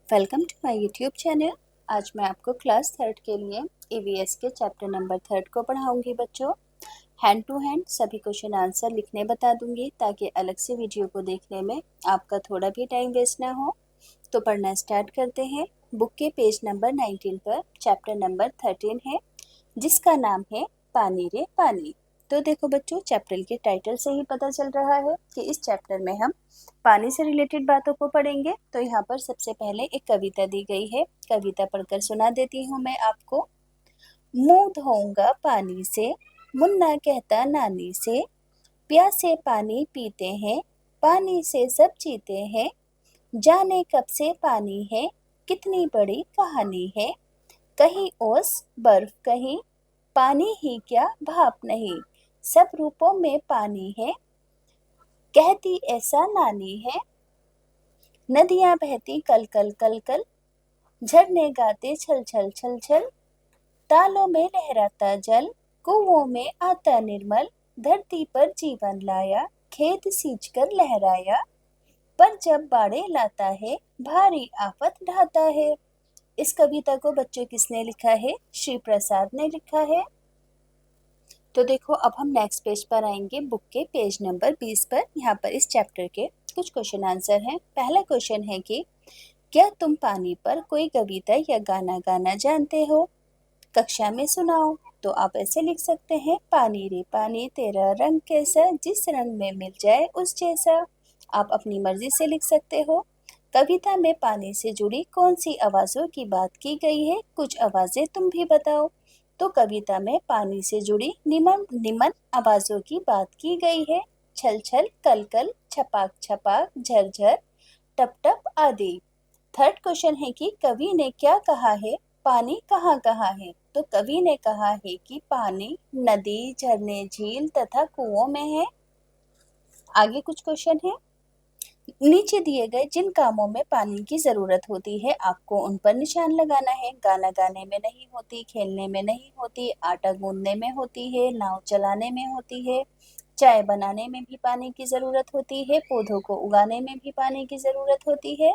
Welcome to my YouTube channel. आज मैं आपको क्लास थर्ड के लिए ईवीएस के चैप्टर नंबर थर्ड को पढ़ाऊंगी बच्चों। हैंड टू हैंड सभी क्वेश्चन आंसर लिखने बता दूंगी ताकि अलग से वीडियो को देखने में आपका थोड़ा भी टाइम वेस्ट ना हो। तो पढ़ना स्टार्ट करते हैं। बुक के पेज नंबर 19 पर चैप्टर नंबर 13 है जिसका नाम है पानी रे पानी। तो देखो बच्चों, चैप्टर के टाइटल से ही पता चल रहा है कि इस चैप्टर में हम पानी से रिलेटेड बातों को पढ़ेंगे। तो यहाँ पर सबसे पहले एक कविता दी गई है, कविता पढ़कर सुना देती हूँ मैं आपको। मुंह धोऊंगा पानी से, मुन्ना कहता नानी से, प्यासे पानी पीते हैं, पानी से सब जीते हैं, जाने कब से पानी है, कितनी बड़ी कहानी है, कहीं ओस बर्फ कहीं, पानी ही क्या भाप नहीं, सब रूपों में पानी है, कहती ऐसा नानी है, नदियां बहती कल कल कल कल, झरने गाते छल छल छल छल, तालों में लहराता जल, कुओं में आता निर्मल, धरती पर जीवन लाया, खेत सींच कर लहराया, पर जब बाढ़े लाता है, भारी आफत ढाता है। इस कविता को बच्चों किसने लिखा है? श्री प्रसाद ने लिखा है। तो देखो, अब हम नेक्स्ट पेज पर आएंगे, बुक के पेज नंबर 20 पर। यहाँ पर इस चैप्टर के कुछ क्वेश्चन आंसर हैं। पहला क्वेश्चन है कि क्या तुम पानी पर कोई कविता या गाना गाना जानते हो? कक्षा में सुनाओ। तो आप ऐसे लिख सकते हैं, पानी रे पानी तेरा रंग कैसा, जिस रंग में मिल जाए उस जैसा। आप अपनी मर्जी से लिख सकते हो। कविता में पानी से जुड़ी कौन सी आवाजों की बात की गई है? कुछ आवाजें तुम भी बताओ। तो कविता में पानी से जुड़ी निमन निमन आवाजों की बात की गई है। छल छल, कल कल, छपाक छपाक, झरझर, टप टप आदि। थर्ड क्वेश्चन है कि कवि ने क्या कहा है? पानी कहाँ कहाँ है? तो कवि ने कहा है कि पानी नदी, झरने, झील तथा कुओं में है। आगे कुछ क्वेश्चन है। नीचे दिए गए जिन कामों में पानी की जरूरत होती है आपको उन पर निशान लगाना है। गाना गाने में नहीं होती, खेलने में नहीं होती, आटा गूंदने में होती है, नाव चलाने में होती है, चाय बनाने में भी पानी की जरूरत होती है, पौधों को उगाने में भी पानी की जरूरत होती है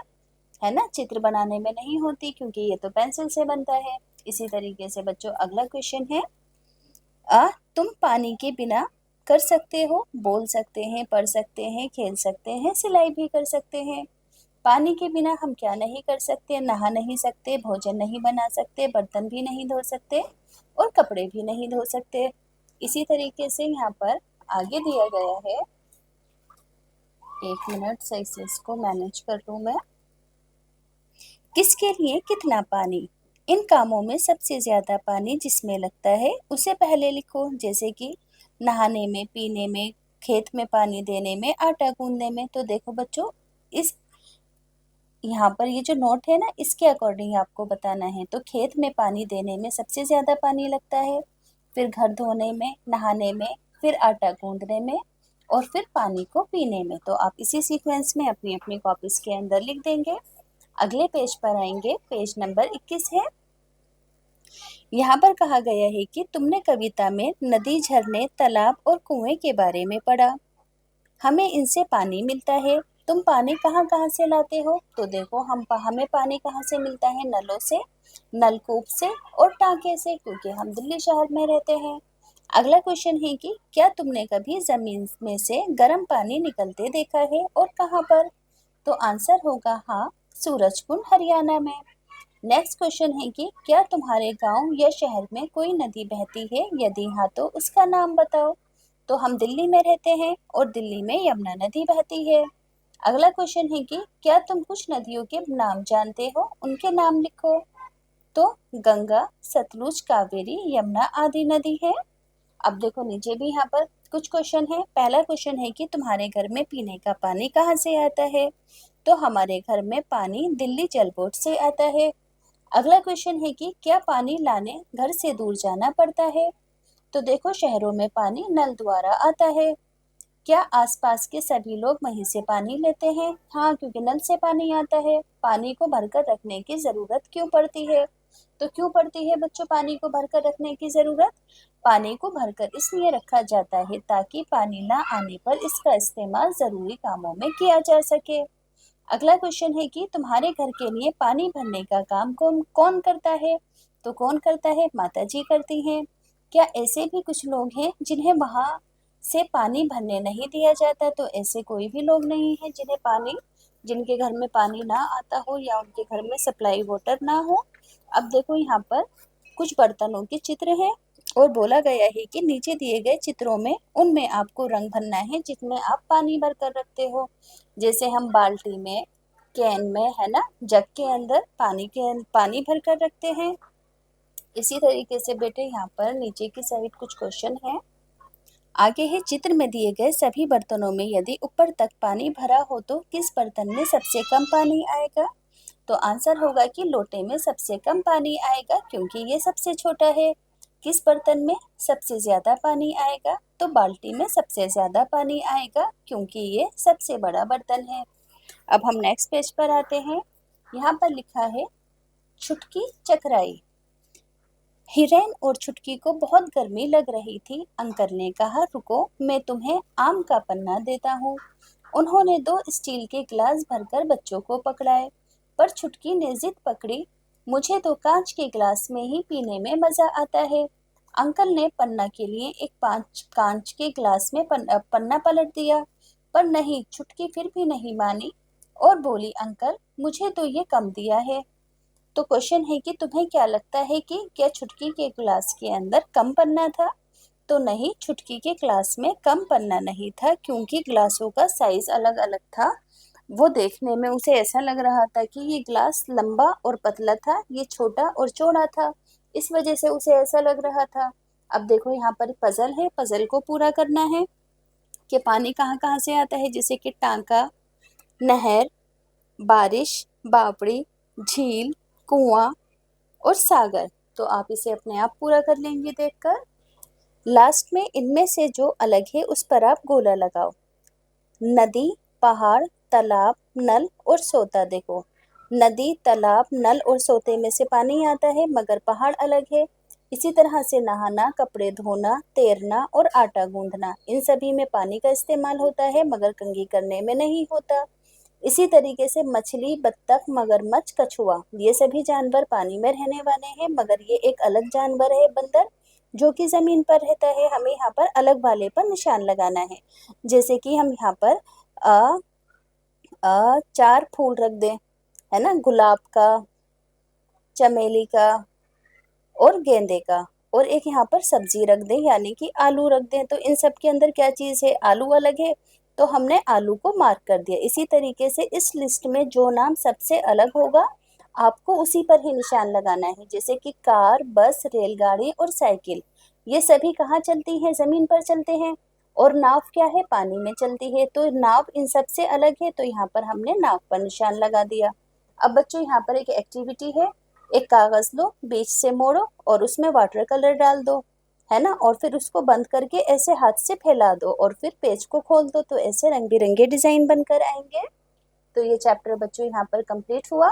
ना। चित्र बनाने में नहीं होती क्योंकि ये तो पेंसिल से बनता है। इसी तरीके से बच्चों, अगला क्वेश्चन है, तुम पानी के बिना कर सकते हो, बोल सकते हैं, पढ़ सकते हैं, खेल सकते हैं, सिलाई भी कर सकते हैं। पानी के बिना हम क्या नहीं कर सकते? नहा नहीं सकते, भोजन नहीं बना सकते, बर्तन भी नहीं धो सकते और कपड़े भी नहीं धो सकते। इसी तरीके से यहाँ पर आगे दिया गया है, एक मिनट सही से इसको मैनेज कर लूं मैं। किसके लिए कितना पानी? इन कामों में सबसे ज्यादा पानी जिसमें लगता है उसे पहले लिखो, जैसे कि नहाने में, पीने में, खेत में पानी देने में, आटा गूंदने में। तो देखो बच्चों, इस यहाँ पर ये जो नोट है ना, इसके अकॉर्डिंग आपको बताना है। तो खेत में पानी देने में सबसे ज्यादा पानी लगता है, फिर घर धोने में, नहाने में, फिर आटा गूंदने में और फिर पानी को पीने में। तो आप इसी सीक्वेंस में अपनी अपनी कॉपीज के अंदर लिख देंगे। अगले पेज पर आएंगे, पेज नंबर 21 है। यहाँ पर कहा गया है कि तुमने कविता में नदी, झरने, तालाब और कुएं के बारे में पढ़ा। हमें इनसे पानी मिलता है। तुम पानी कहाँ कहाँ से लाते हो? तो देखो, हमें पानी कहाँ से मिलता है? नलों से, नलकूप से और टांके से, क्योंकि हम दिल्ली शहर में रहते हैं। अगला क्वेश्चन है कि क्या तुमने कभी जमीन में से गर्म पानी निकलते देखा है और कहाँ पर? तो आंसर होगा हाँ, सूरजकुंड हरियाणा में। नेक्स्ट क्वेश्चन है कि क्या तुम्हारे गांव या शहर में कोई नदी बहती है? यदि हाँ तो उसका नाम बताओ। तो हम दिल्ली में रहते हैं और दिल्ली में यमुना नदी बहती है। अगला क्वेश्चन है कि क्या तुम कुछ नदियों के नाम जानते हो? उनके नाम लिखो। तो गंगा, सतलुज, कावेरी, यमुना आदि नदी है। अब देखो, नीचे भी यहाँ पर कुछ क्वेश्चन है। पहला क्वेश्चन है कि तुम्हारे घर में पीने का पानी कहाँ से आता है? तो हमारे घर में पानी दिल्ली जल बोर्ड से आता है। अगला क्वेश्चन है कि क्या पानी लाने घर से दूर जाना पड़ता है? तो देखो, शहरों में पानी नल द्वारा आता है। क्या आसपास के सभी लोग वहीं से पानी लेते हैं? हाँ, क्योंकि नल से पानी आता है। पानी को भरकर रखने की जरूरत क्यों पड़ती है? तो क्यों पड़ती है बच्चों पानी को भरकर रखने की जरूरत? पानी को भरकर इसलिए रखा जाता है ताकि पानी ना आने पर इसका इस्तेमाल जरूरी कामों में किया जा सके। अगला क्वेश्चन है कि तुम्हारे घर के लिए पानी भरने का काम कौन कौन करता है? तो कौन करता है? माता जी करती हैं। क्या ऐसे भी कुछ लोग हैं जिन्हें वहां से पानी भरने नहीं दिया जाता? तो ऐसे कोई भी लोग नहीं है जिनके घर में पानी ना आता हो या उनके घर में सप्लाई वाटर ना हो। अब देखो यहाँ पर कुछ बर्तनों के चित्र हैं और बोला गया है कि नीचे दिए गए चित्रों में उनमें आपको रंग भरना है जिसमें आप पानी भर कर रखते हो। जैसे हम बाल्टी में, कैन में, है ना, जग के अंदर पानी भर कर रखते हैं। इसी तरीके से बेटे यहाँ पर नीचे की साइड कुछ क्वेश्चन है। आगे है, चित्र में दिए गए सभी बर्तनों में यदि ऊपर तक पानी भरा हो तो किस बर्तन में सबसे कम पानी आएगा? तो आंसर होगा कि लोटे में सबसे कम पानी आएगा क्योंकि ये सबसे छोटा है। किस बर्तन में सबसे ज्यादा पानी आएगा? तो बाल्टी में सबसे ज्यादा पानी आएगा क्योंकि ये सबसे बड़ा बर्तन है। अब हम नेक्स्ट पेज पर आते हैं। यहाँ पर लिखा है, छुटकी चकराई। हिरेन और छुटकी को बहुत गर्मी लग रही थी। अंकल ने कहा, रुको, मैं तुम्हें आम का पन्ना देता हूँ। उन्होंने 2 स्टील के गिलास भरकर बच्चों को पकड़ाए, पर छुटकी ने जिद पकड़ी, मुझे तो कांच के गिलास में ही पीने में मजा आता है। अंकल ने पन्ना के लिए एक कांच के गिलास में पन्ना पलट दिया, पर नहीं, छुटकी फिर भी नहीं मानी और बोली, अंकल, मुझे तो ये कम दिया है। तो क्वेश्चन है कि तुम्हें क्या लगता है कि क्या छुटकी के गिलास के अंदर कम पन्ना था? तो नहीं, छुटकी के गिलास में कम पन्ना नहीं था क्योंकि गिलासों का साइज अलग अलग था। वो देखने में उसे ऐसा लग रहा था कि ये गिलास लंबा और पतला था, ये छोटा और चौड़ा था, इस वजह से उसे ऐसा लग रहा था। अब देखो यहाँ पर पजल है, पजल को पूरा करना है कि पानी कहाँ कहाँ से आता है, जैसे कि टांका, नहर, बारिश, बावड़ी, झील, कुआं और सागर। तो आप इसे अपने आप पूरा कर लेंगे देखकर। लास्ट में इनमें से जो अलग है उस पर आप गोला लगाओ। नदी, पहाड़, तालाब, नल और सोता। देखो, नदी, तालाब, नल और सोते में से पानी आता है मगर पहाड़ अलग है। इसी तरह से नहाना, कपड़े धोना, तैरना और आटा गूंदना, इन सभी में पानी का इस्तेमाल होता है मगर कंघी करने में नहीं होता। इसी तरीके से मछली, बत्तख, मगरमच्छ, कछुआ, ये सभी जानवर पानी में रहने वाले हैं मगर ये एक अलग जानवर है, बंदर, जो कि जमीन पर रहता है। हमें यहाँ पर अलग वाले पर निशान लगाना है। जैसे कि हम यहाँ पर 4 फूल रख दें, है ना, गुलाब का, चमेली का और गेंदे का, और एक यहाँ पर सब्जी रख दें यानी कि आलू रख दें। तो इन सब के अंदर क्या चीज़ है? आलू अलग है, तो हमने आलू को मार्क कर दिया। इसी तरीके से इस लिस्ट में जो नाम सबसे अलग होगा आपको उसी पर ही निशान लगाना है। जैसे कि कार, बस, रेलगाड़ी और साइकिल, ये सभी कहाँ चलती हैं? जमीन पर चलते हैं। और नाव क्या है? पानी में चलती है। तो नाव इन सबसे अलग है, तो यहाँ पर हमने नाव पर निशान लगा दिया। अब बच्चों यहाँ पर एक एक्टिविटी है, एक कागज लो, बीच से मोड़ो और उसमें वाटर कलर डाल दो, है ना, और फिर उसको बंद करके ऐसे हाथ से फैला दो और फिर पेज को खोल दो, तो ऐसे रंग बिरंगे डिजाइन बनकर आएंगे। तो ये चैप्टर बच्चों यहाँ पर कंप्लीट हुआ।